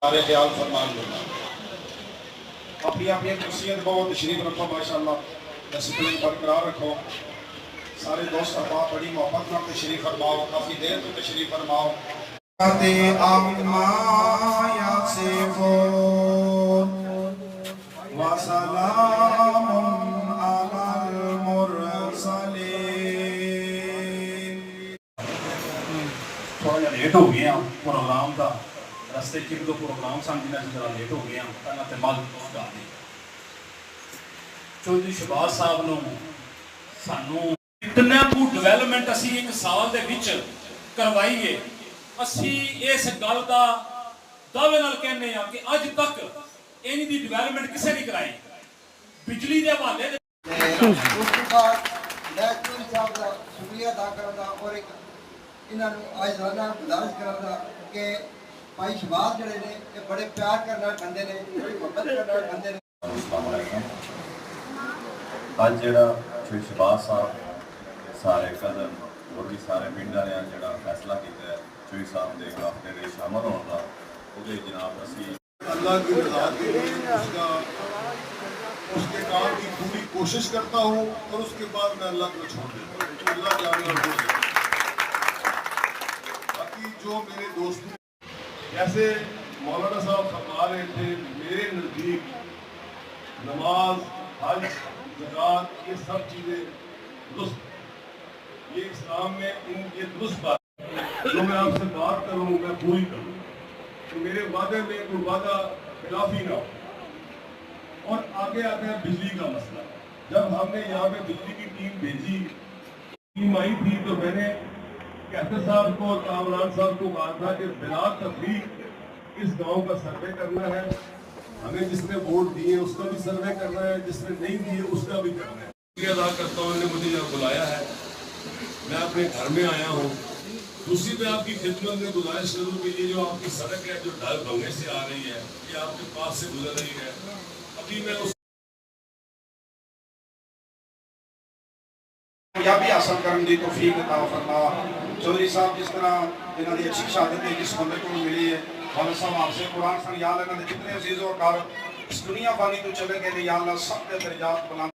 सारे ख्याल फरमान दूंगा। अपनी अपनी कुर्सियत बहुत तशरीफ रखो, माशाअल्लाह डिसिप्लिन बरकरार रखो। सारे दोस्त अहबाब बड़ी मोहब्बत में तशरीफ फरमाओ, काफ़ी देर तो तशरीफ फरमाओ। थोड़ा जहा लेट हो गए प्रोग्राम का, रस्ते च दो प्रोग्राम सन जिन्हें जरा लेट हो गए पहला तो मालूम गा दी चौधरी शहबाज साहब नूं सानू इतना कु डिवेलपमेंट असी एक साल दे विच करवाई है। असी इस गल का दावे नाल कहने कि अज तक इन दी डिवेलपमेंट किसी नहीं कराई। बिजली के हवाले शुक्रिया अदा करता और एक इन्होंने आजाना गुजारिश करता कि भाई शहबाज जोड़े ने ये बड़े प्यार करने बंदे ने, बड़ी मोहब्बत करने बंदे ने। अज जरा शहबाज साहब सारे कदम और भी सारे पिंड वाले जो फैसला किया चोई साहब के काफले में शामिल होने का वो जनाब असी अल्लाह की रजा के लिए उसके काम की पूरी कोशिश करता हूँ और उसके बाद मैं अल्लाह को छोड़ देता हूँ। तो अल्लाह जाने और बोल देता। बाकी जो मेरे दोस्त जैसे मौलाना साहब फरमा रहे थे, मेरे नज़दीक नमाज, हज, ज़कात ये सब चीज़ें दुरुस्त, ये इस्लाम में इनके दुरुस्त बात जो मैं आपसे बात करूँ मैं पूरी करूँ, तो मेरे वादे में कोई वादा खिलाफी ना हो। और आगे आता है बिजली का मसला। जब हमने यहाँ पे बिजली की टीम भेजी, टीम आई थी, तो मैंने कैसर साहब को और कामरान साहब को कहा था कि बिला तफरीक इस गांव का सर्वे करना है, हमें जिसने वोट दिए उसका भी सर्वे करना है, जिसने नहीं दिए उसका भी करना है। अदा करता हूँ, उन्होंने मुझे जब बुलाया है, मैं अपने घर में आया हूँ। दूसरी पे आपकी खिदमत में गुजारिश करूँ कि ये जो आपकी सड़क है जो ढल भंगे से आ रही है, ये आपके पास से गुजर रही है, अभी मैं उस कामयाबी हासिल करने की तौफीक अता फरमा। चौधरी साहब जिस तरह इन्हों की अच्छी शहादत है जिस बंदे को मिली है, मौलवी साहब आपसे कुरान सन याद इन्होंने जितने अजीज और कार इस दुनिया फानी तो चले गए या अल्लाह सब के दर्जात बुलंद